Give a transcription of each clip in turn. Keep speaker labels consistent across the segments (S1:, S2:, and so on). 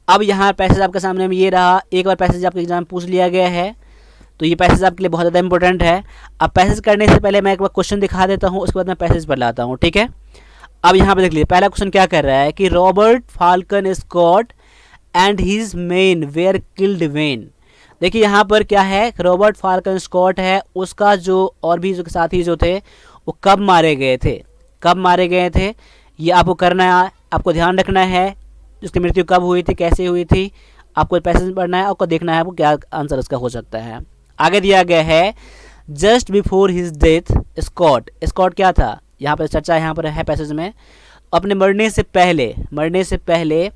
S1: अब यहाँ पैसेज आपके सामने में ये रहा, एक बार पैसेज आपके एग्जाम में पूछ लिया गया है, तो ये पैसेज आपके लिए बहुत ज़्यादा इंपॉर्टेंट है। अब पैसेज करने से पहले मैं एक बार क्वेश्चन दिखा देता हूँ, उसके बाद मैं पैसेज पर लाता हूँ, ठीक है। अब यहाँ पे देख लीजिए, पहला क्वेश्चन क्या कर रहा है कि Robert Falcon Scott and his men were killed when. देखिए यहाँ पर क्या है, रॉबर्ट फाल्कन स्कॉट है, उसका जो और भी जो साथी जो थे वो कब मारे गए थे, कब मारे गए थे, ये आपको करना है, आपको ध्यान रखना है। उसकी मृत्यु कब हुई थी, कैसे हुई थी, आपको पैसेज पढ़ना है, आपको देखना है आपको क्या आंसर उसका हो सकता है। आगे दिया गया है just before his death Scott, Scott क्या था, यहाँ पर चर्चा यहाँ पर है पैसेज में, अपने मरने से पहले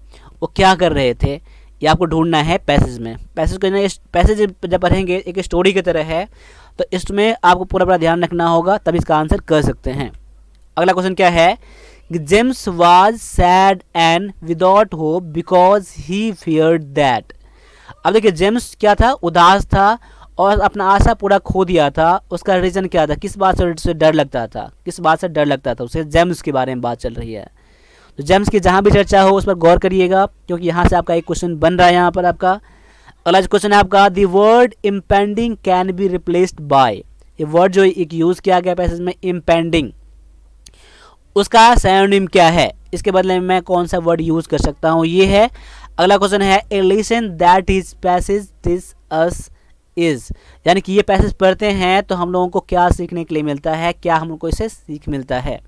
S1: वो क्या कर रहे थे, ये आपको ढूंढना है पैसेज में। पैसेज जब पढ़ेंगे एक स्टोरी की तरह है, तो इसमें आपको पूरा ध्यान रखना होगा, तभी इसका आंसर कर सकते हैं। अगला क्वेश्चन क्या है, James was sad and without hope because he feared that. अब देखिए जेम्स क्या था, उदास था और अपना आशा पूरा खो दिया था। उसका रीज़न क्या था, किस बात से डर लगता था, किस बात से डर लगता था उसे, जेम्स के बारे में बात चल रही है। तो जेम्स की जहाँ भी चर्चा हो उस पर गौर करिएगा, क्योंकि यहाँ से आपका एक क्वेश्चन बन रहा है यहाँ पर आपका। अगला क्वेश्चन है आपका, the word impending can be replaced by. ये वर्ड जो एक यूज़ किया गया पैसेज में इम्पेंडिंग, उसका सिनोनिम क्या है, इसके बदले में मैं कौन सा वर्ड यूज़ कर सकता हूँ, ये है। अगला क्वेश्चन है, ए lesson that is passage this us is, यानी कि ये पैसेज पढ़ते हैं तो हम लोगों को क्या सीखने के लिए मिलता है, क्या हम लोग को इससे सीख मिलता है,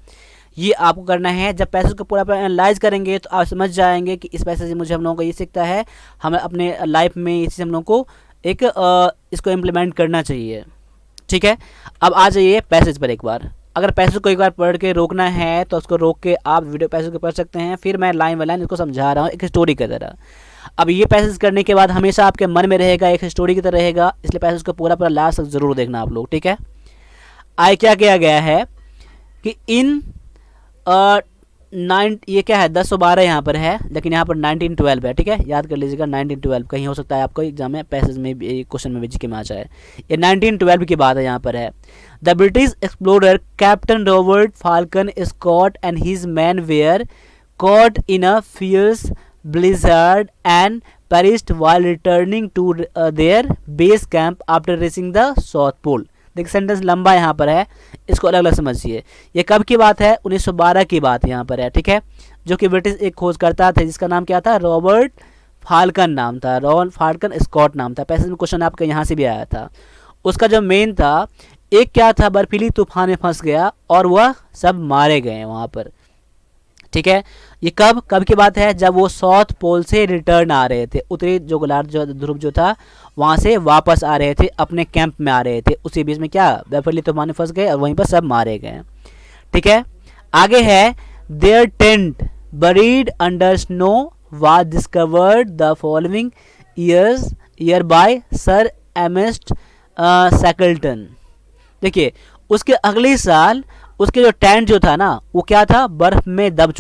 S1: ये आपको करना है। जब पैसेज को पूरा एनालाइज करेंगे तो आप समझ जाएंगे कि इस पैसेज से मुझे हम लोगों को ये सीखता है, हमें अपने लाइफ में ये चीज़ हम लोगों को एक इसको इम्प्लीमेंट करना चाहिए, ठीक है। अब आ जाइए पैसेज पर एक बार। अगर पैसेज को एक बार पढ़ के रोकना है तो उसको रोक के आप वीडियो पैसेज को पढ़ सकते हैं, फिर मैं लाइन बाय लाइन इसको समझा रहा हूँ एक स्टोरी की तरह। अब ये पैसेज करने के बाद हमेशा आपके मन में रहेगा, एक स्टोरी की तरह रहेगा, इसलिए पैसेज को पूरा लास्ट तक जरूर देखना आप लोग, ठीक है। आगे क्या किया गया है कि इन ये क्या है 1012 यहाँ पर है, लेकिन यहाँ पर 1912 है, ठीक है, याद कर लीजिएगा 1912, कहीं हो सकता है आपको एग्जाम में पैसेज में क्वेश्चन में भी जीके में आ जाए। ये 1912 की बात है यहाँ पर है। The British explorer Captain Robert Falcon Scott and his men were caught in a fierce blizzard and perished while returning to their base camp after reaching the South Pole। देखिए सेंटेंस लंबा यहाँ पर है, इसको अलग अलग समझिए। ये कब की बात है, 1912 की बात यहाँ पर है, ठीक है, जो कि ब्रिटिश एक खोजकर्ता थे जिसका नाम क्या था, रॉबर्ट फाल्कन नाम था, रॉबर्ट फाल्कन स्कॉट नाम था। पैसेज में क्वेश्चन आपके यहाँ से भी आया था। उसका जो मेन था, एक क्या था, बर्फीली तूफान में फंस गया और वह सब मारे गए वहाँ पर, ठीक है। ये कब की बात है, जब वो साउथ पोल से रिटर्न आ रहे थे, उत्तरी जो गोलार्ध जो ध्रुव जो था वहाँ से वापस आ रहे थे, अपने कैंप में आ रहे थे, उसी बीच में क्या बर्फीली तूफान में फंस गए और वहीं पर सब मारे गए, ठीक है। आगे है, their tent buried under snow was discovered the following year by sir Ernest Shackleton. देखिए उसके अगले साल उसके जो टेंट जो था ना वो क्या था, बर्फ में दब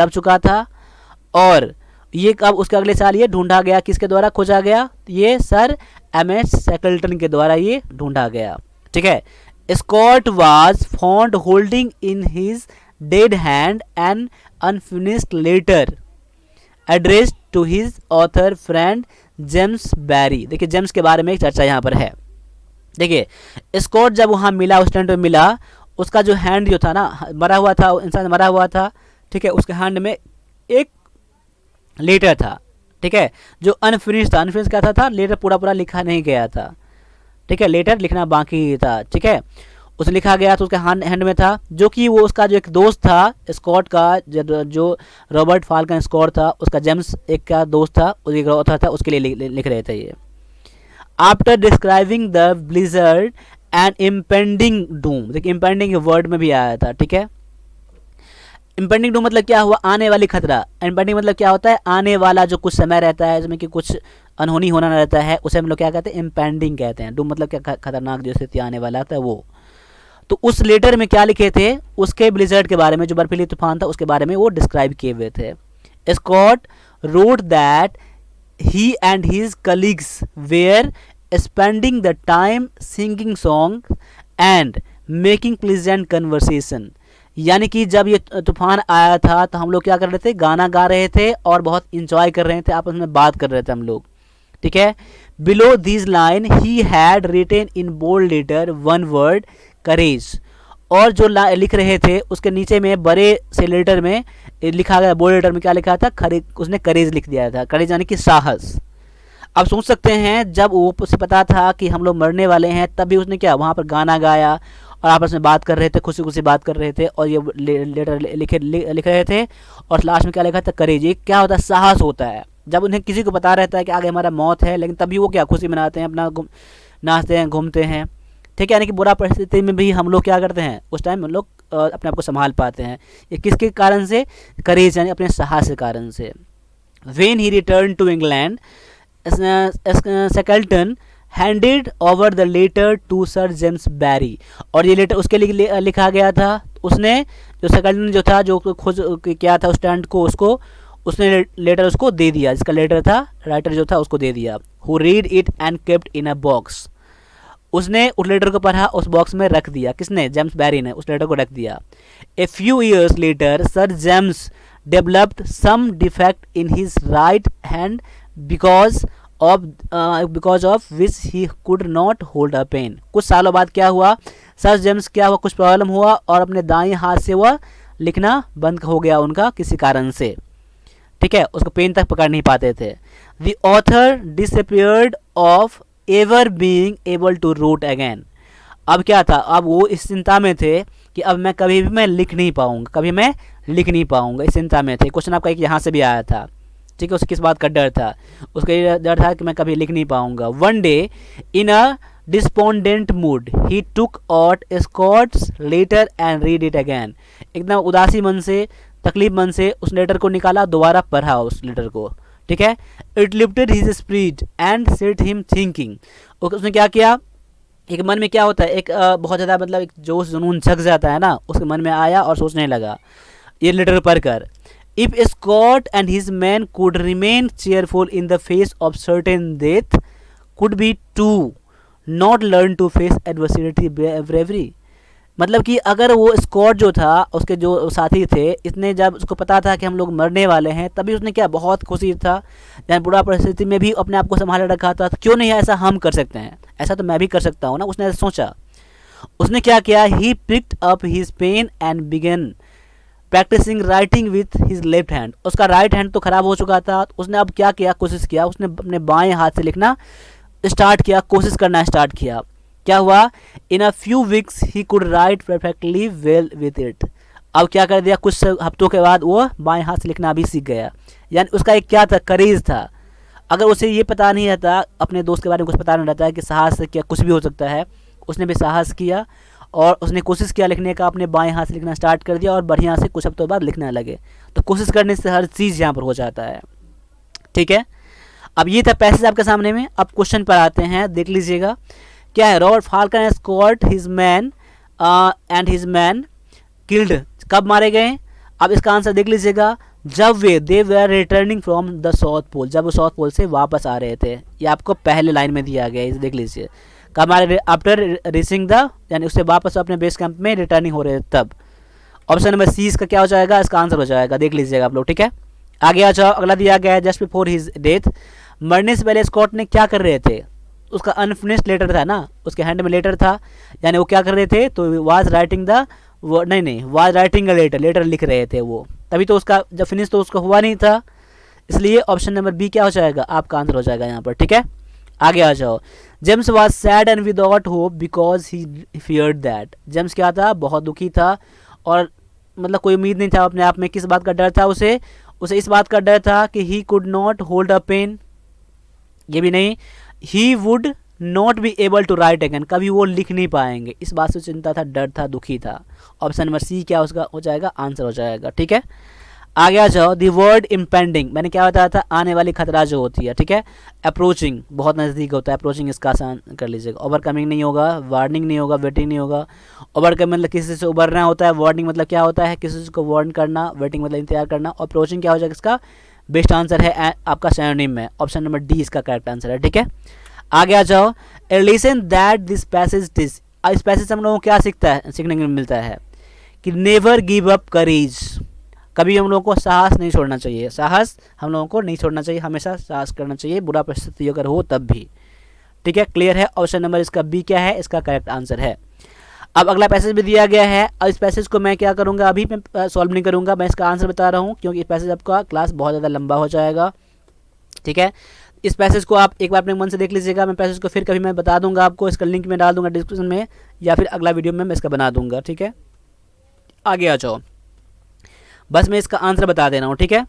S1: चुका था, और ये कब उसके अगले साल ये ढूंढा गया, किसके द्वारा खोजा गया, ये सर एमएस सैकल्टन के द्वारा ये ढूंढा गया, ठीक है। Scott was found holding in his dead hand an unfinished letter addressed to his author friend James Barrie. देखिए जेम्स के बारे में एक चर्चा यहाँ पर है। देखिए स्कॉट जब वहाँ मिला, उस टेंट में मिला, उसका जो हैंड जो था ना, मरा हुआ था, इंसान मरा हुआ था, ठीक है, उसके हैंड में एक लेटर था, ठीक है, जो अनफिनिश था। अनफिनिश क्या था, लेटर पूरा लिखा नहीं गया था, ठीक है, लेटर लिखना बाकी था, ठीक है, उसे लिखा गया तो उसके हैंड में था, जो कि वो उसका जो एक दोस्त था स्कॉट का, जो रॉबर्ट फाल्कन स्कॉट था, उसका जेम्स एक का दोस्त था, एक ऑथर था, उसके लिए लिख रहे थे ये। After describing the blizzard and impending Doom, देखिए इम्पेंडिंग वर्ड में भी आया था, ठीक है। इम्पेंडिंग डूम मतलब क्या हुआ, आने वाली खतरा। इम्पेंडिंग मतलब क्या होता है, आने वाला जो कुछ समय रहता है जिसमें कि कुछ अनहोनी होना रहता है, उसे हम लोग क्या कहते हैं, इम्पेंडिंग कहते हैं। डूम मतलब क्या, खतरनाक जो स्थिति आने वाला था वो। तो उस लेटर में क्या लिखे थे, उसके ब्लिजर्ड के बारे में, जो बर्फीली तूफान था उसके बारे में वो डिस्क्राइब किए हुए थे। Scott wrote that he and his colleagues were spending the time singing songs and making pleasant conversation। यानी कि जब ये तूफान आया था तो हम लोग क्या कर रहे थे, गाना गा रहे थे और बहुत इंजॉय कर रहे थे, आपस में बात कर रहे थे हम लोग, ठीक है। Below this line he had written in bold letter one word courage, और जो लिख रहे थे उसके नीचे में बड़े से लेटर में लिखा गया, बोल्ड लेटर में क्या लिखा था, उसने करेज लिख दिया था। करेज यानी कि साहस। अब सोच सकते हैं जब वो उसे पता था कि हम लोग मरने वाले हैं, तब भी उसने क्या वहाँ पर गाना गाया और आपस में बात कर रहे थे, खुशी खुशी बात कर रहे थे, और ये लेटर लिख रहे थे, और लास्ट में क्या लिखा था, करेज। ये क्या होता है, साहस होता है। जब उन्हें किसी को पता रहता है कि आगे हमारा मौत है, लेकिन तभी वो क्या खुशी मनाते हैं, अपना नाचते हैं, घूमते हैं, ठीक है। यानी कि बुरा परिस्थिति में भी हम लोग क्या करते हैं, उस टाइम हम लोग अपने आप को संभाल पाते हैं। ये किसके कारण से, करेज यानी अपने साहस के कारण से। When he return to England, Shackleton handed over the letter to sir James Barrie, और ये लेटर उसके लिए लिखा गया था। उसने जो Shackleton जो था, जो खोज किया था उस स्टैंड को, उसने लेटर उसको दे दिया, जिसका लेटर था, राइटर जो था उसको दे दिया। Who read it and kept in a box, उसने उस लेटर को पढ़ा, उस बॉक्स में रख दिया। किसने, जेम्स बैरी ने उस लेटर को रख दिया। A few years later sir James developed some defect in his right hand because of which he could not hold a pen। कुछ सालों बाद क्या हुआ, सर जेम्स क्या हुआ, कुछ प्रॉब्लम हुआ और अपने दाएं हाथ से वह लिखना बंद हो गया उनका किसी कारण से, ठीक है, उसको पेन तक पकड़ नहीं पाते थे। The author disappeared of ever being able to write again। अब क्या था, अब वो इस चिंता में थे कि अब मैं कभी भी मैं लिख नहीं पाऊंगा, इस चिंता में थे। क्वेश्चन आपका एक यहाँ से भी आया था, ठीक है। उसके किस बात का डर था, उसका ये डर था कि मैं कभी लिख नहीं पाऊंगा। One day in a despondent mood he took out Scott's letter and read it again. एकदम उदासी मन से, तकलीफ मन से उस लेटर को निकाला, दोबारा पढ़ा उस लेटर को, ठीक है। It lifted his spirit and set him thinking. उसने क्या किया, एक मन में क्या होता है, एक बहुत ज़्यादा मतलब एक जोश जुनून जग जाता है ना, उसके मन में आया और सोचने लगा ये लेटर पढ़कर। If Scott and his men could remain cheerful in the face of certain death, could be too not learn to face adversity bravery। मतलब कि अगर वो स्कॉट जो था, उसके जो साथी थे, इतने जब उसको पता था कि हम लोग मरने वाले हैं, तभी उसने क्या बहुत खुशी था, जब बुरा परिस्थिति में भी अपने आप को संभाले रखा था। तो क्यों नहीं ऐसा हम कर सकते हैं, ऐसा तो मैं भी कर सकता हूँ ना, उसने ऐसा सोचा। उसने क्या किया, he picked up his pen and began practising writing with his left hand. उसका राइट हैंड तो खराब हो चुका था, उसने अब क्या किया, कोशिश किया, उसने अपने बाएं हाथ से लिखना स्टार्ट किया, कोशिश करना स्टार्ट किया। क्या हुआ, in a few weeks he could write perfectly well with it. अब क्या कर दिया, कुछ हफ्तों के बाद वो बाएं हाथ से लिखना भी सीख गया। यानी उसका एक क्या था, करेज था। अगर उसे ये पता नहीं रहता, अपने दोस्त के बारे में कुछ पता नहीं रहता है कि साहस से क्या कुछ भी हो सकता है, उसने भी साहस किया और उसने कोशिश किया लिखने का, अपने बाएं हाथ से लिखना स्टार्ट कर दिया और बढ़िया से कुछ हफ्तों बाद लिखने लगे। तो कोशिश करने से हर चीज़ यहाँ पर हो जाता है, ठीक है। अब ये था पैसेज आपके सामने में। अब क्वेश्चन पर आते हैं, देख लीजिएगा क्या है। Robert Falcon has Scott his man and his man killed, कब मारे गए। अब इसका आंसर देख लीजिएगा, जब they were returning from the South Pole, जब वो साउथ पोल से वापस आ रहे थे। ये आपको पहले लाइन में दिया गया है, इसे देख लीजिए। कब मारे, आफ्टर रीचिंग द, यानी उससे वापस अपने बेस कैंप में रिटर्निंग हो रहे थे तब। ऑप्शन नंबर सी इसका क्या हो जाएगा, इसका आंसर हो जाएगा, देख लीजिएगा आप लोग, ठीक है। आगे आ जाओ, अगला दिया गया है, जस्ट बिफोर हिज डेथ, मरने से पहले स्कॉट ने क्या कर रहे थे। उसका अनफिनिश्ड लेटर था ना, उसके हैंड में लेटर था, यानी वो क्या कर रहे थे, तो वाज राइटिंग द, नहीं was writing a letter, letter लिख रहे थे वो, तभी तो उसका जब फिनिश तो उसका हुआ नहीं था, इसलिए ऑप्शन नंबर बी क्या हो जाएगा, आपका आंसर हो जाएगा यहाँ पर, ठीक है। आगे आ जाओ, James was sad and without hope because he feared that. James क्या था, बहुत दुखी था और मतलब कोई उम्मीद नहीं था अपने आप में। किस बात का डर था उसे इस बात का डर था कि he could not hold a pen, ये भी नहीं, he would not be able to write again, कभी वो लिख नहीं पाएंगे, इस बात से चिंता था, डर था, दुखी था। ऑप्शन नंबर सी क्या उसका हो जाएगा, आंसर हो जाएगा, ठीक है। आगे आ जाओ, दी वर्ड इम्पेंडिंग, मैंने क्या बताया था, आने वाली खतरा जो होती है, ठीक है। अप्रोचिंग, बहुत नज़दीक होता है, अप्रोचिंग इसका आसान कर लीजिएगा। ओवरकमिंग नहीं होगा, वार्निंग नहीं होगा, वेटिंग नहीं होगा। ओवरकम मतलब किसी से उबरना होता है, वार्निंग मतलब क्या होता है, किसी को वार्न करना, वेटिंग मतलब इंतजार करना। अप्रोचिंग क्या हो जाएगा, इसका बेस्ट आंसर है आपका सिनोनिम में, ऑप्शन नंबर डी इसका करेक्ट आंसर है, ठीक है। आगे आ जाओ, ए लेसन दैट दिस पैसेज, इस पैसेज से हम लोगों को क्या सीखने को मिलता है कि नेवर गिव अप करेज, कभी हम लोगों को साहस नहीं छोड़ना चाहिए, साहस हम लोगों को नहीं छोड़ना चाहिए, हमेशा साहस करना चाहिए, बुरा परिस्थिति अगर हो तब भी। ठीक है, क्लियर है। ऑप्शन नंबर इसका बी क्या है, इसका करेक्ट आंसर है। अब अगला पैसेज भी दिया गया है, और इस पैसेज को मैं क्या करूँगा, अभी मैं सॉल्व नहीं करूँगा, मैं इसका आंसर बता रहा हूँ, क्योंकि इस पैसेज आपका क्लास बहुत ज़्यादा लंबा हो जाएगा। ठीक है, इस पैसेज को आप एक बार अपने मन से देख लीजिएगा, मैं पैसेज को फिर कभी मैं बता दूंगा आपको, इसका लिंक में डाल दूंगा डिस्क्रिप्शन में, या फिर अगला वीडियो में मैं इसका बना दूंगा। ठीक है, आगे आ जाओ, बस मैं इसका आंसर बता दे रहा हूँ। ठीक है,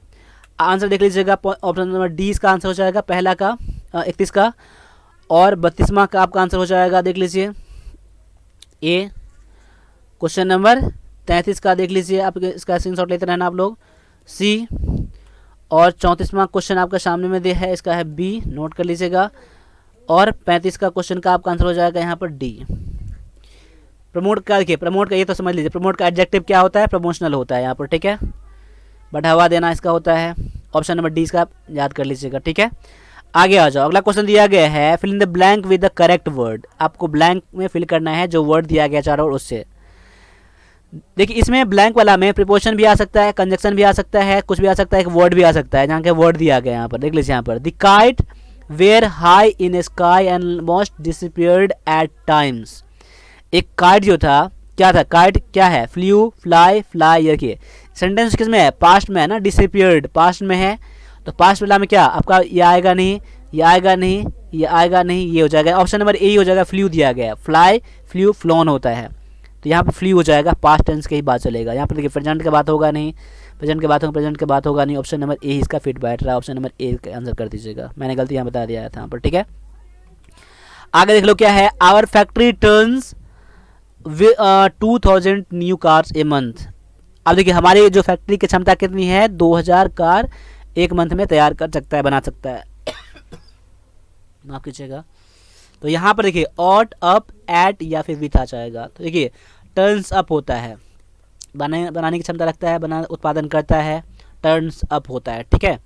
S1: आंसर देख लीजिएगा, ऑप्शन नंबर डी इसका आंसर हो जाएगा, पहला का 31 का, और 32वां का आपका आंसर हो जाएगा, देख लीजिए ए। क्वेश्चन नंबर 33 का देख लीजिए, आप इसका स्क्रीनशॉट लेते रहना आप लोग, सी। और 34वां क्वेश्चन आपका सामने में दे है, इसका है बी, नोट कर लीजिएगा। और 35 का क्वेश्चन का आपका आंसर हो जाएगा यहाँ पर डी। प्रमोट का देखिए, प्रमोट का ये तो समझ लीजिए, प्रमोट का एडजेक्टिव क्या होता है, प्रमोशनल होता है यहाँ पर। ठीक है, बढ़ावा देना इसका होता है। ऑप्शन नंबर डी इसका आप याद कर लीजिएगा। ठीक है, आगे आ जाओ, अगला क्वेश्चन दिया गया है, fill in the blank with the correct word. आपको ब्लैंक में फिल करना है जो वर्ड दिया गया चारों ओर उससे। देखिए, इसमें ब्लैंक वाला में प्रीपोजिशन भी आ सकता है, कंजक्शन भी आ सकता है, कुछ भी आ सकता है, एक वर्ड भी आ सकता है, जहाँ के वर्ड दिया गया यहाँ पर देख लीजिए। यहाँ पर the kite were high in sky and most disappeared at times. एक काइट जो था, क्या था, काइट क्या है, फ्लू, फ्लाई, फ्लाई। देखिए सेंटेंस किस में है, पास्ट में है ना, डिसअपीयर्ड पास्ट में है, तो पास्ट वाला में क्या आपका ये आएगा नहीं, ये आएगा नहीं, ये आएगा नहीं, ये हो जाएगा ऑप्शन नंबर ए ही हो जाएगा। फ्लू दिया गया है, फ्लाई, फ्लू, फ्लोन होता है, तो यहाँ पर फ्लू हो जाएगा, पास्ट टेंस के ही बात चलेगा। यहाँ पर देखिए प्रेजेंट की बात होगा नहीं, प्रेजेंट की बात होगा, प्रेजेंट की बात होगा नहीं। ऑप्शन नंबर ए इसका फिट बैठ रहा है, ऑप्शन नंबर ए का आंसर कर दीजिएगा, मैंने गलती यहाँ बता दिया था यहाँ पर। ठीक है, आगे देख लो क्या है, our factory turns 2000 new cars a month. अब देखिए हमारी जो फैक्ट्री की क्षमता कितनी है, 2000 कार एक मंथ में तैयार कर सकता है, बना सकता है। माफ कीजिएगा, तो यहाँ पर देखिए ऑट, अप, एट या फिर विथ आ जाएगा। तो देखिए टर्न्स अप होता है, बनाने की क्षमता रखता है, उत्पादन करता है, टर्न्स अप होता है। ठीक है,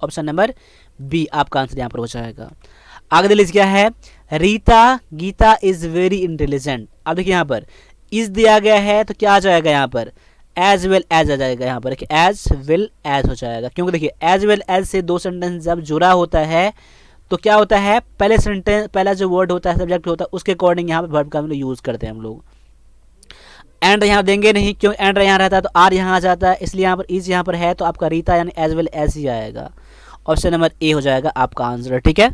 S1: ऑप्शन नंबर बी आपका आंसर यहाँ पर हो जाएगा। आगे देख लीजिए क्या है, Rita Gita is very intelligent. अब देखिए यहाँ पर इज दिया गया है, तो क्या आ जाएगा यहाँ पर, एज वेल एज आ जाएगा यहाँ पर। देखिए एज वेल एज हो जाएगा, क्योंकि देखिए एज वेल एज से दो सेंटेंस जब जुड़ा होता है तो क्या होता है, पहले सेंटेंस, पहला जो वर्ड होता है, सब्जेक्ट होता है, उसके अकॉर्डिंग यहाँ पर वर्ब का हम लोग यूज़ करते हैं हम लोग। एंड यहाँ देंगे नहीं, क्यों, एंड यहाँ रहता है तो आर यहाँ आ जाता है, इसलिए यहाँ पर इज यहाँ पर है, तो आपका रीता यानी एज वेल एज ही आएगा। ऑप्शन नंबर ए हो जाएगा आपका आंसर। ठीक है,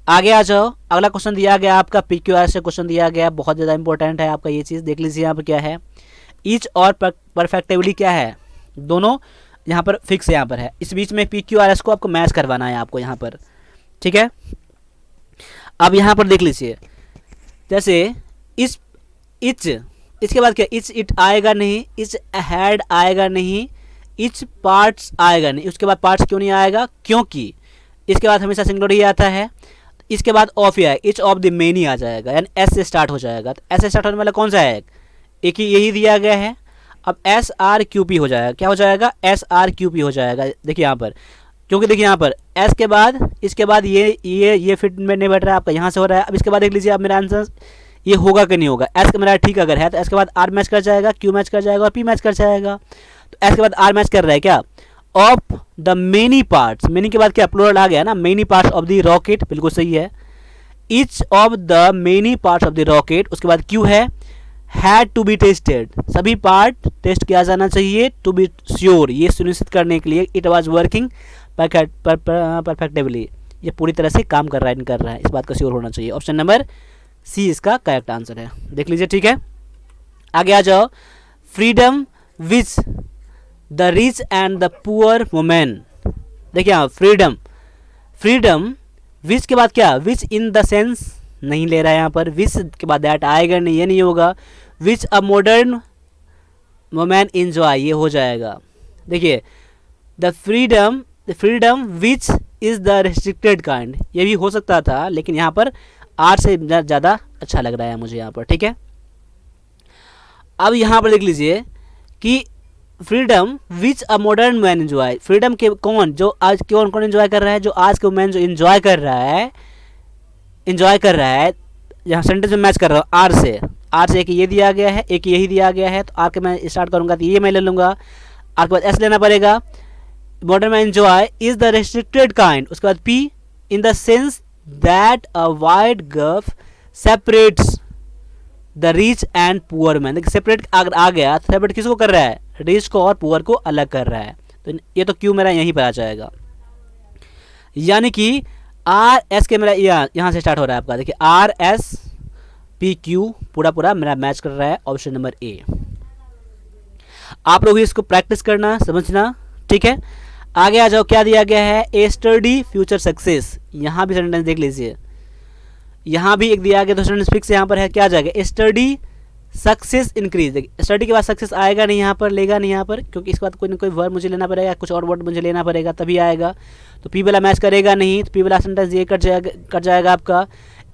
S1: आगे आ जाओ, अगला क्वेश्चन दिया गया आपका PQR से क्वेश्चन दिया गया, बहुत ज़्यादा इंपॉर्टेंट है आपका ये चीज़, देख लीजिए यहाँ पर क्या है, ईच और परफेक्टिवली क्या है, दोनों यहाँ पर फिक्स यहाँ पर है, इस बीच में PQRS को आपको मैच करवाना है आपको यहाँ पर। ठीक है, अब यहाँ पर देख लीजिए, जैसे इस इच, इसके बाद क्या, इच इट आएगा नहीं, इच हैड आएगा नहीं, इच पार्ट्स आएगा नहीं। उसके बाद पार्ट्स क्यों नहीं आएगा, क्योंकि इसके बाद हमेशा सिंगुलर ही आता है, इसके बाद ऑफ ही आएगा, इच ऑफ द मेनी आ जाएगा, यानी एस से स्टार्ट हो जाएगा। तो एस से स्टार्ट होने वाला कौन सा है, एक ही यही दिया गया है। अब SRQP हो जाएगा, क्या हो जाएगा, SRQP हो जाएगा। देखिए यहाँ पर, क्योंकि देखिए यहाँ पर एस के बाद, इसके बाद ये फिट में नहीं बैठ रहा है आपका, यहाँ से हो रहा है। अब इसके बाद देख लीजिए, अब मेरा आंसर ये होगा कि नहीं होगा, एस का मेरा ठीक अगर है तो एस के बाद आर मैच कर जाएगा, क्यू मैच कर जाएगा और पी मैच कर जाएगा। तो एस के बाद आर मैच कर रहा है क्या, of the many parts, many के बाद क्या प्लूरल आ गया ना, many parts of the rocket, बिल्कुल सही है। Each of the many parts of the rocket, उसके बाद क्यू है, हैड टू बी टेस्टेड, सभी पार्ट टेस्ट किया जाना चाहिए, टू बी श्योर, ये सुनिश्चित करने के लिए, इट वाज वर्किंग परफेक्टिवली, ये पूरी तरह से काम कर रहा है, नहीं कर रहा है, इस बात का श्योर होना चाहिए। ऑप्शन नंबर सी इसका करेक्ट आंसर है, देख लीजिए। ठीक है, आगे आ जाओ, freedom which the rich and the poor women. देखिए हाँ, फ्रीडम, फ्रीडम विच के बाद क्या, विच इन द सेंस नहीं ले रहा है यहाँ पर, विच के बाद दैट आएगा नहीं, ये नहीं होगा। विच अ मॉडर्न वुमेन इंजॉय, ये हो जाएगा। देखिए the freedom which is the restricted kind, ये भी हो सकता था, लेकिन यहाँ पर आर से ज़्यादा अच्छा लग रहा है मुझे यहाँ पर। ठीक है, अब यहाँ पर देख लीजिए कि freedom which a modern man enjoy, freedom के कौन, जो आज कौन एंजॉय कर रहा है, जो आज के मैन जो एंजॉय कर रहा है, यहाँ सेंटेंस में मैच कर रहा हूँ आर से, आर से एक ये दिया गया है, एक यही दिया गया है, तो आर के मैं स्टार्ट करूँगा तो ये मैं ले लूँगा। आर के बाद एस लेना पड़ेगा। मॉडर्न में enjoy is the restricted kind, उसके बाद P in the sense that a wide gulf separates the rich and poor man. देखिए सेपरेट अगर आ गया तो सेपरेट किसको कर रहा है, रिच को और पुअर को अलग कर रहा है, तो ये तो क्यू मेरा यहीं पर आ जाएगा। यानी कि आर एस के मेरा यहाँ से स्टार्ट हो रहा है आपका, देखिए आर एस पी क्यू पूरा पूरा मेरा मैच कर रहा है, ऑप्शन नंबर ए। आप लोग इसको प्रैक्टिस करना, समझना, ठीक है। आगे आ जाओ, क्या दिया गया है, ए स्टडी फ्यूचर सक्सेस। यहाँ भी सेंटेंस देख लीजिए, यहाँ भी एक दिया गया तो सेंटेंस फिक्स यहाँ पर है, क्या आ जाएगा, स्टडी सक्सेस इंक्रीज। देखिए स्टडी के बाद सक्सेस आएगा नहीं यहाँ पर, लेगा नहीं यहाँ पर, क्योंकि इसके बाद कोई ना कोई वर्ड मुझे लेना पड़ेगा, कुछ और वर्ड मुझे लेना पड़ेगा तभी आएगा, तो पी वाला मैच करेगा नहीं, तो पी वाला सेंटेंस ये कट जाएगा आपका।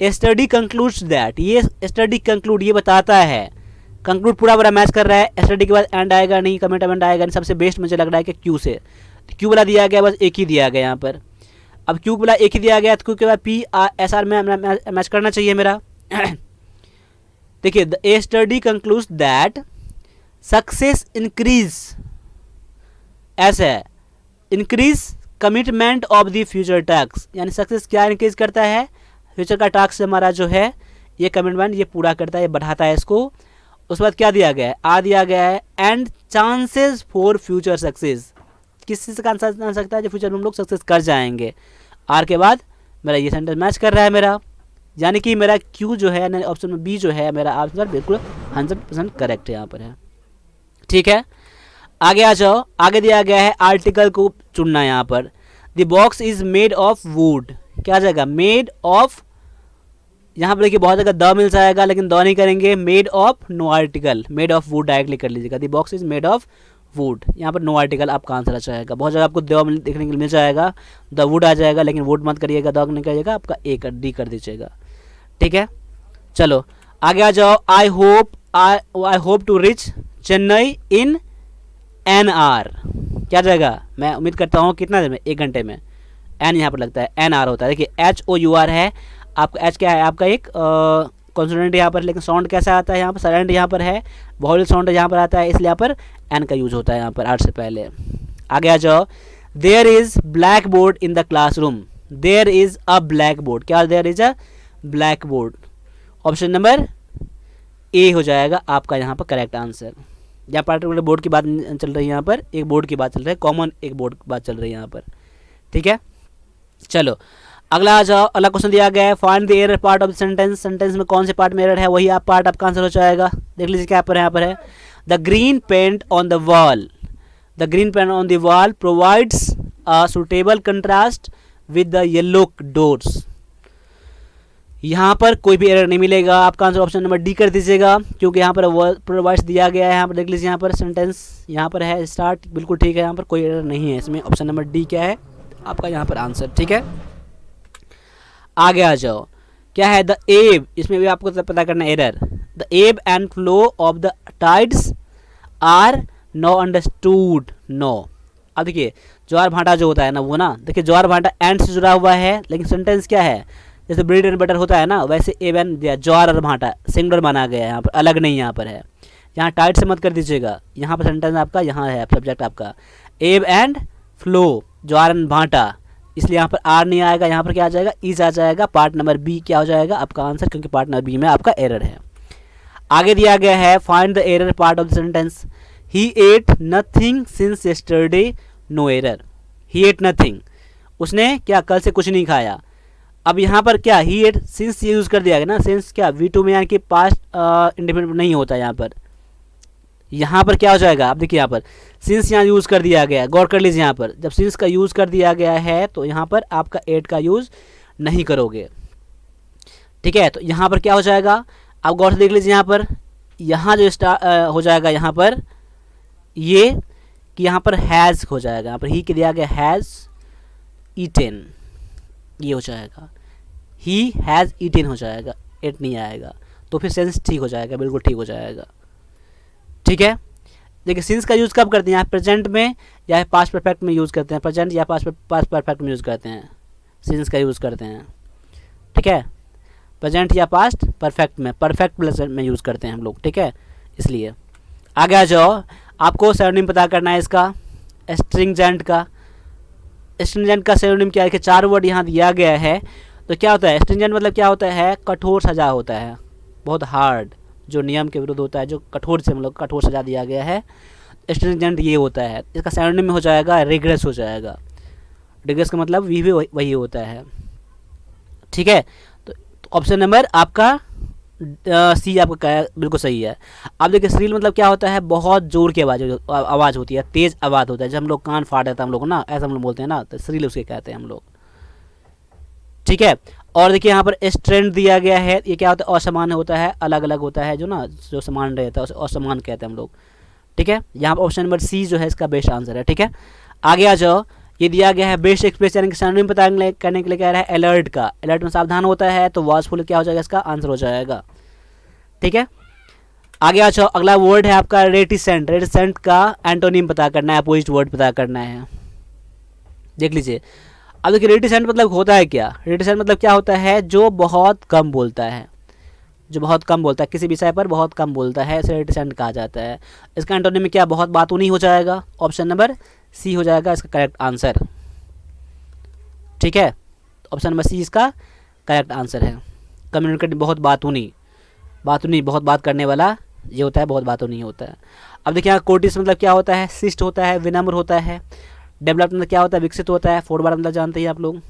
S1: स्टडी कंक्लूड्स दैट, ये स्टडी कंक्लूड ये बताता है, कंक्लूड पूरा बड़ा मैच कर रहा है। स्टडी के बाद एंड आएगा नहीं, कमेंट आएगा नहीं, सबसे बेस्ट मुझे लग रहा है कि क्यू से, क्यू वाला दिया गया, बस एक ही दिया गया यहाँ पर। अब क्यू वाला एक ही दिया गया तो क्यू के बाद पी एस आर में मैच करना चाहिए मेरा। देखिए a study concludes that success increase, ऐसा है, increase commitment of the future task, यानी सक्सेस क्या इंक्रीज करता है, फ्यूचर का टास्क हमारा जो है ये कमिटमेंट ये पूरा करता है, ये बढ़ाता है इसको। उसके बाद क्या दिया गया है, आ दिया गया है and chances for future success, किस चीज़ का आंसर आ सकता है जो फ्यूचर में हम लोग सक्सेस कर जाएंगे। आर के बाद मेरा ये सेंटेंस मैच कर रहा है मेरा, यानी कि मेरा क्यू जो है ऑप्शन में बी जो है मेरा आंसर बिल्कुल 100% करेक्ट है यहाँ पर है, ठीक है। आगे आ जाओ, आगे दिया गया है आर्टिकल को चुनना यहाँ पर। The box is made of would, क्या आ जाएगा, मेड ऑफ, यहाँ पर देखिए बहुत जगह द मिल जाएगा लेकिन द नहीं करेंगे, made of no article, made of wood directly कर लीजिएगा। The box is made of wood, यहाँ पर नो आर्टिकल आपका आंसर आ जाएगा। बहुत जगह आपको द देखने के लिए मिल जाएगा, द वुड आ जाएगा, लेकिन वुड मत करिएगा, द नहीं करिएगा, आपका ए कर डी कर दीजिएगा, ठीक है। चलो आगे आ जाओ, I hope to reach Chennai in an hour, क्या जाएगा, मैं उम्मीद करता हूँ कितना देर में, 1 घंटे में। एन यहाँ पर लगता है, एन आर होता है, देखिए एच ओ यू आर है, आपका एच क्या है, आपका एक कॉन्सोनेंट यहाँ पर, लेकिन साउंड कैसा आता है यहाँ पर, साइलेंट यहाँ पर है, वॉवल साउंड यहाँ पर आता है, इसलिए यहाँ पर एन का यूज होता है यहाँ पर आर से पहले। आगे आ जाओ, there is blackboard in the classroom, there is a blackboard, क्या there is a blackboard, option number A हो जाएगा आपका यहाँ पर करेक्ट आंसर। यहाँ पार्टिकुलर बोर्ड की बात चल रही है, यहाँ पर एक बोर्ड की बात चल रही है, कॉमन एक बोर्ड की बात चल रही है यहाँ पर, ठीक है। चलो अगला आ जाओ, अगला क्वेश्चन दिया गया है, find the error part of the sentence, sentence में कौन से पार्ट में एरर है, वही आप पार्ट आपका आंसर हो जाएगा। देख लीजिए क्या पर यहाँ पर है, the green paint on the wall, the green paint on the wall provides a suitable contrast with the yellow doors. यहाँ पर कोई भी एरर नहीं मिलेगा, आपका आंसर ऑप्शन नंबर डी कर दीजिएगा, क्योंकि यहाँ पर प्रोवाइड्स दिया गया है। यहाँ पर देख लीजिए, यहाँ पर सेंटेंस यहाँ पर है स्टार्ट, बिल्कुल ठीक है, यहाँ पर कोई एरर नहीं है इसमें, ऑप्शन नंबर डी क्या है आपका यहाँ पर आंसर, ठीक है। आगे आ जाओ, क्या है, द एब, इसमें भी आपको पता करना error, the ebb and flow of the tides are no understood, no. अब देखिए ज्वार भाटा जो होता है ना, वो ना देखिए ज्वार भाटा एंड से जुड़ा हुआ है, लेकिन सेंटेंस क्या है, जैसे ब्रेड एंड बटर होता है ना, वैसे एब एंड दिया, ज्वार और भाटा सिंगुलर माना गया है, यहाँ पर अलग नहीं यहाँ पर है, यहाँ टाइट से मत कर दीजिएगा, यहाँ पर सेंटेंस आपका यहाँ है सब्जेक्ट आपका एब एंड फ्लो, ज्वार एंड भाटा, इसलिए यहाँ पर आर नहीं आएगा, यहाँ पर क्या आ जाएगा, इज आ जाएगा, पार्ट नंबर बी क्या हो जाएगा आपका आंसर, क्योंकि पार्ट नंबर बी में आपका एरर है। आगे दिया गया है, find the error part of the sentence, he ate nothing since yesterday, no error, he ate nothing, उसने क्या कल से कुछ नहीं खाया। अब यहाँ पर क्या, ही एट सिंस यूज़ कर दिया गया ना, सिंस क्या V2 में, यानी कि पास्ट इंडिपेंडेंट नहीं होता यहाँ पर, यहाँ पर क्या हो जाएगा, आप देखिए यहाँ पर सिंस यहाँ यूज़ कर दिया गया, गौर कर लीजिए, यहाँ पर जब सिंस का यूज़ कर दिया गया है तो यहाँ पर आपका एट का यूज़ नहीं करोगे, ठीक है। तो यहाँ पर क्या हो जाएगा, आप गौर से देख लीजिए, यहाँ पर यहाँ जो हो जाएगा यहाँ पर ये कि यहाँ पर हैज़ हो जाएगा, यहाँ पर ही के दिया गया हैज़ ईटेन, ये हो जाएगा, ही हैज़ ईटेन हो जाएगा, एट नहीं आएगा, तो फिर सेंस ठीक हो जाएगा, बिल्कुल ठीक हो जाएगा, ठीक है। देखिए सिंस का यूज़ कब करते हैं, यहाँ प्रेजेंट में या पास्ट परफेक्ट में यूज़ करते हैं, प्रेजेंट या पास्ट परफेक्ट में यूज़ करते हैं, सिंस का यूज़ करते हैं, ठीक है। प्रेजेंट या पास्ट परफेक्ट में, परफेक्ट प्रेजेंट में यूज़ करते हैं हम लोग, ठीक है, इसलिए। आगे आ जाओ, आपको सिनोनिम पता करना है इसका एस्ट्रिंजेंट का। एस्ट्रिंजेंट का सिनोनिम क्या है कि 4 वर्ड यहाँ दिया गया है। तो क्या होता है एस्ट्रिंजेंट मतलब क्या होता है, कठोर सज़ा होता है, बहुत हार्ड, जो नियम के विरुद्ध होता है, जो कठोर से हम लोग कठोर सज़ा दिया गया है, एस्ट्रिंजेंट ये होता है। इसका सिनोनिम में हो जाएगा रिग्रेस हो जाएगा। रिग्रेस का मतलब भी वही होता है, ठीक है। तो ऑप्शन नंबर आपका सी आपका बिल्कुल सही है। अब देखिए श्रील मतलब क्या होता है, बहुत जोर की आवाज़ होती है, तेज़ आवाज़ होता है, जब हम लोग कान फाड़ देता है हम लोग ना, ऐसा हम लोग बोलते हैं ना, तो श्रील उसके कहते हैं हम लोग, ठीक है। और देखिए यहाँ पर स्ट्रेंथ दिया गया है, ये क्या होता है, असमान होता है, अलग अलग होता है, जो ना जो समान रहता है उसे असमान कहते हैं हम लोग, ठीक है। यहाँ पर ऑप्शन नंबर सी जो है इसका बेस्ट आंसर है, ठीक है। आगे आ जाओ, ये दिया गया है बेस्ट एक्सप्रेस यानी कि सिनोनिम पता करने के लिए कह रहा है अलर्ट का। अलर्ट में सावधान होता है, तो वॉचफुल क्या हो जाएगा, इसका आंसर हो जाएगा, ठीक है। आगे आ जाओ, अगला वर्ड है आपका रेटिसेंट। रेटिसेंट का एंटोनिम पता करना है, अपोजिट वर्ड पता करना है, देख लीजिए। अब देखिए रेटिसेंट मतलब होता है क्या, रेटिसेंट मतलब क्या होता है, जो बहुत कम बोलता है, जो बहुत कम बोलता है, किसी विषय पर बहुत कम बोलता है, इसे रेटिसेंट कहा जाता है। इसका एंटोनिम में क्या, बहुत बातूनी नहीं हो जाएगा, ऑप्शन नंबर सी हो जाएगा इसका करेक्ट आंसर, ठीक है। ऑप्शन नंबर सी इसका करेक्ट आंसर है। कम्युनिकेट बहुत बातूनी, बातूनी बहुत बात करने वाला ये होता है, बहुत बातूनी होता है। अब देखिए यहाँ कोटिस मतलब क्या होता है, शिष्ट होता है, विनम्र होता है। डेवलप मतलब क्या होता है, विकसित होता है। फॉरवर्ड मतलब जानते हैं आप लोग,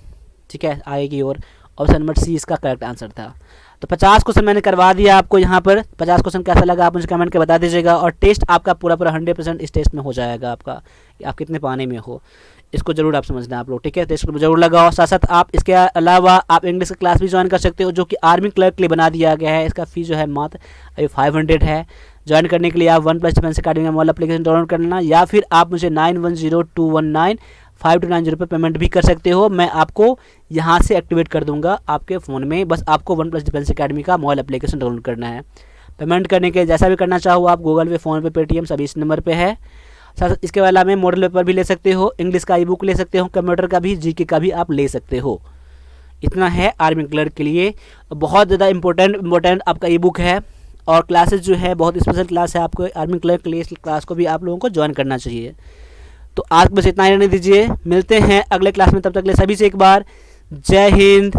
S1: ठीक है, आगे की ओर। ऑप्शन नंबर सी इसका करेक्ट आंसर था। तो 50 क्वेश्चन मैंने करवा दिया आपको यहाँ पर। 50 क्वेश्चन कैसा लगा आप मुझे कमेंट के बता दीजिएगा। और टेस्ट आपका पूरा 100% इस टेस्ट में हो जाएगा आपका, आप कितने पाने में हो, इसको जरूर आप समझना आप लोग, ठीक है। टेस्ट को जरूर लगाओ। साथ साथ आप इसके अलावा आप इंग्लिश की क्लास भी ज्वाइन कर सकते हो, जो कि आर्मी क्लर्क के लिए बना दिया गया है। इसका फीस जो है मात्र अभी 500 है। ज्वाइन करने के लिए आप OnePlus डिफेंस अकेडमी का मोबाइल एप्लीकेशन डाउनलोड करना, या फिर आप मुझे 9102195290 पर पेमेंट भी कर सकते हो। मैं आपको यहाँ से एक्टिवेट कर दूंगा आपके फ़ोन में। बस आपको OnePlus डिफेंस अकेडमी का मोबाइल एप्लीकेशन डाउनलोड करना है। पेमेंट करने के जैसा भी करना चाहो आप, गूगल पे, फ़ोन पे, पेटीएम सभी इस नंबर पे है। साथ इसके अलावा में मॉडल पेपर भी ले सकते हो, इंग्लिश का ई बुक ले सकते हो, कंप्यूटर का भी, जीके का भी आप ले सकते हो। इतना है आर्मी क्लर्क के लिए। बहुत ज़्यादा इंपॉर्टेंट आपका ई बुक है। और क्लासेस जो है बहुत स्पेशल क्लास है आपको आर्मी क्लर्क के लिए। इस क्लास को भी आप लोगों को ज्वाइन करना चाहिए। तो आज बस इतना ही रहने दीजिए, मिलते हैं अगले क्लास में। तब तक के लिए सभी से एक बार जय हिंद।